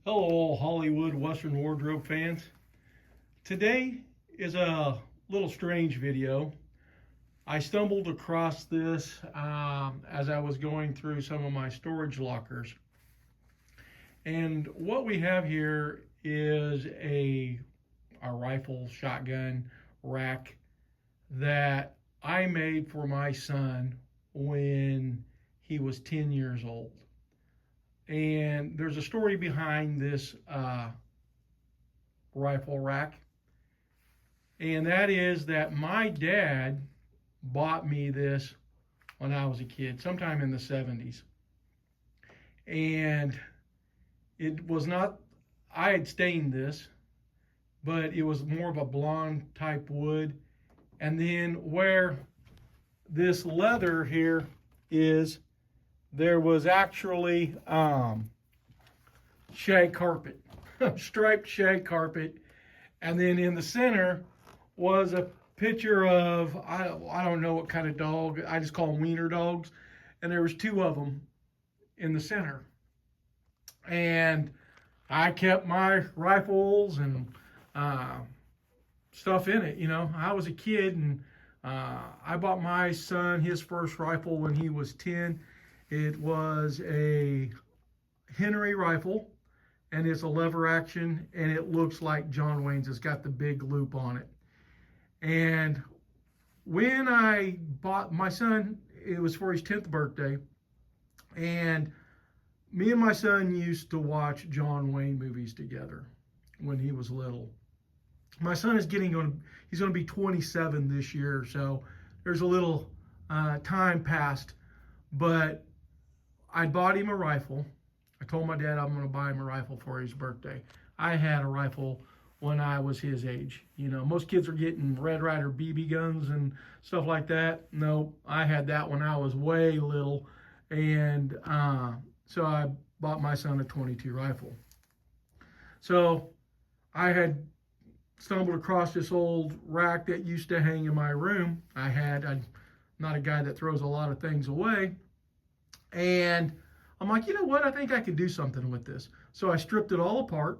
Hello, all Hollywood Western Wardrobe fans. Today is a little strange video. I stumbled across this as I was going through some of my storage lockers. And what we have here is a rifle shotgun rack that I made for my son when he was 10 years old. And there's a story behind this rifle rack, and that is that my dad bought me this when I was a kid, sometime in the 70s. And it was not, I had stained this, but it was more of a blonde type wood. And then where this leather here is, there was actually shag carpet, striped shag carpet. And then in the center was a picture of, I don't know what kind of dog, I just call them wiener dogs. And there was two of them in the center. And I kept my rifles and stuff in it. You know, I was a kid, and I bought my son his first rifle when he was 10. It was a Henry rifle, and it's a lever action, and it looks like John Wayne's. It's got the big loop on it. And when I bought my son, it was for his 10th birthday, and me and my son used to watch John Wayne movies together when he was little. My son is he's going to be 27 this year, so there's a little time passed, but I bought him a rifle. I told my dad I'm going to buy him a rifle for his birthday. I had a rifle when I was his age. You know, most kids are getting Red Ryder BB guns and stuff like that. No, I had that when I was way little, and so I bought my son a .22 rifle. So I had stumbled across this old rack that used to hang in my room. I'm not a guy that throws a lot of things away. And I'm like, you know what? I think I could do something with this. So I stripped it all apart.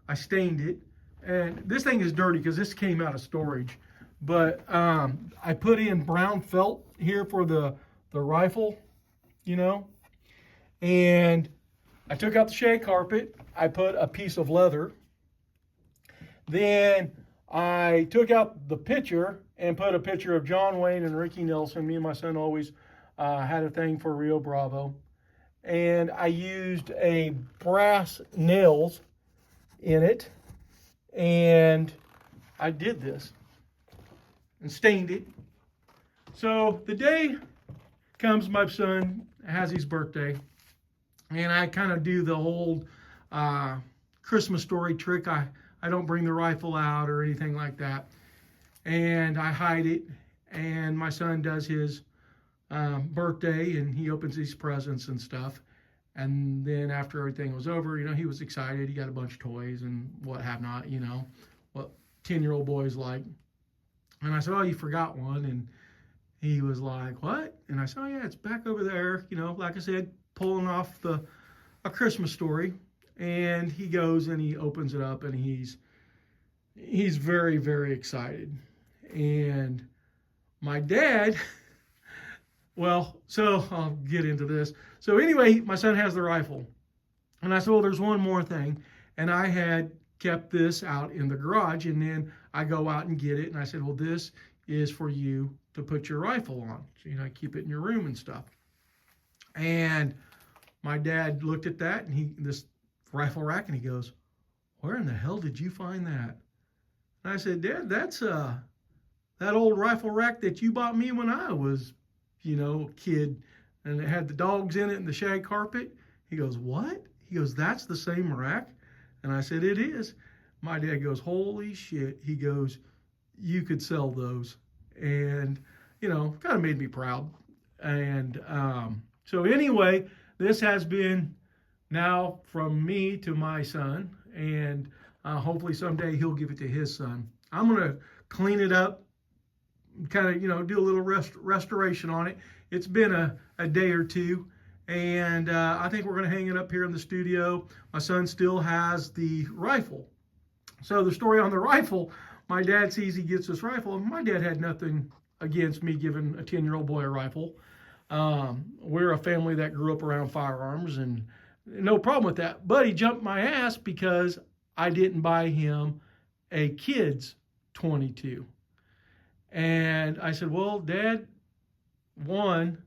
I stained it. And this thing is dirty because this came out of storage. But I put in brown felt here for the rifle, you know. And I took out the shag carpet. I put a piece of leather. Then I took out the picture and put a picture of John Wayne and Ricky Nelson. Me and my son always had a thing for Rio Bravo. And I used a brass nails in it. And I did this and stained it. So the day comes, my son has his birthday. And I kind of do the old Christmas story trick. I don't bring the rifle out or anything like that. And I hide it. And my son does his birthday, and he opens these presents and stuff. And then after everything was over, you know, he was excited. He got a bunch of toys and what have not, you know, what 10-year-old boys like. And I said, oh, you forgot one. And he was like, what? And I said, oh, yeah, it's back over there. You know, like I said, pulling off a Christmas story. And he goes and he opens it up, and he's very, very excited. And my dad, well, so I'll get into this. So anyway, my son has the rifle. And I said, well, there's one more thing. And I had kept this out in the garage, and then I go out and get it. And I said, well, this is for you to put your rifle on. So, you know, keep it in your room and stuff. And my dad looked at that, and this rifle rack, and he goes, where in the hell did you find that? And I said, Dad, that's that old rifle rack that you bought me when I was, you know, a kid, and it had the dogs in it and the shag carpet. He goes, what? He goes, that's the same rack? And I said, it is. My dad goes, holy shit. He goes, you could sell those. And, you know, kind of made me proud. And so anyway, this has been now from me to my son, and hopefully someday he'll give it to his son. I'm going to clean it up, kind of, you know, do a little restoration on it. It's been a day or two, And I think we're going to hang it up here in the studio. My son still has the rifle. So the story on the rifle, my dad sees he gets this rifle. My dad had nothing against me giving a 10-year-old boy a rifle. We're a family that grew up around firearms, and no problem with that. But he jumped my ass because I didn't buy him a kid's 22. And I said, well, Dad, one,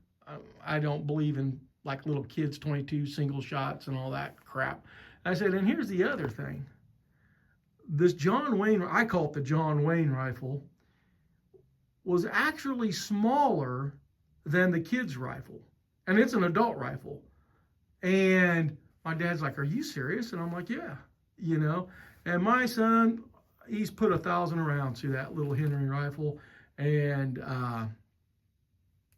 I don't believe in like little kids 22 single shots and all that crap. I said, and here's the other thing. This John Wayne, I call it the John Wayne rifle, was actually smaller than the kid's rifle. And it's an adult rifle. And my dad's like, are you serious? And I'm like, yeah, you know. And my son, he's put 1,000 rounds through that little Henry rifle. And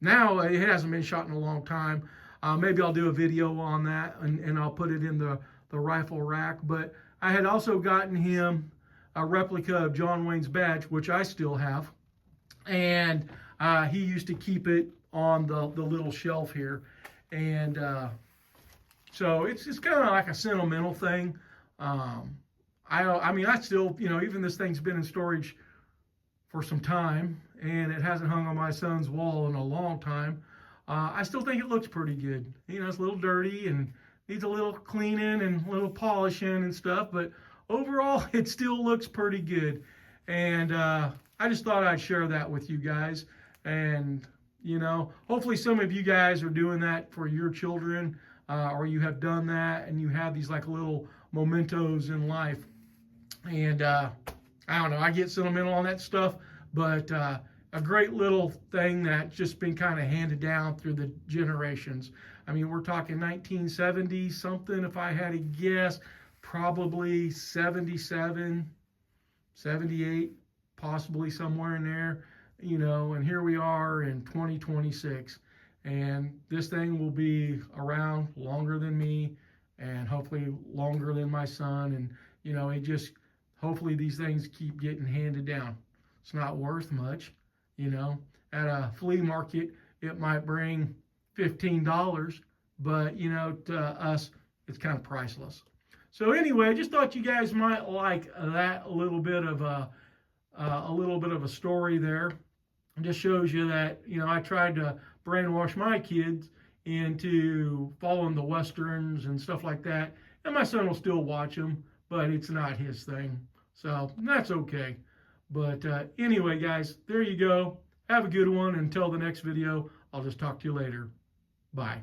now it hasn't been shot in a long time. Maybe I'll do a video on that, and I'll put it in the rifle rack. But I had also gotten him a replica of John Wayne's badge, which I still have. And he used to keep it on the little shelf here. And so it's kind of like a sentimental thing. I mean, I still, you know, even this thing's been in storage for some time, and it hasn't hung on my son's wall in a long time. I still think it looks pretty good. You know, it's a little dirty and needs a little cleaning and a little polishing and stuff, but overall, it still looks pretty good. And I just thought I'd share that with you guys. And, you know, hopefully some of you guys are doing that for your children, or you have done that and you have these like little mementos in life. And I don't know, I get sentimental on that stuff, but a great little thing that's just been kind of handed down through the generations. I mean, we're talking 1970 something, if I had to guess, probably 77, 78, possibly somewhere in there, you know, and here we are in 2026, and this thing will be around longer than me, and hopefully longer than my son, and, you know, it just, hopefully these things keep getting handed down. It's not worth much, you know. At a flea market, it might bring $15, but, you know, to us, it's kind of priceless. So anyway, I just thought you guys might like that little bit of a story there. It just shows you that, you know, I tried to brainwash my kids into following the Westerns and stuff like that, and my son will still watch them, but it's not his thing. So that's okay. But anyway, guys, there you go. Have a good one. Until the next video, I'll just talk to you later. Bye.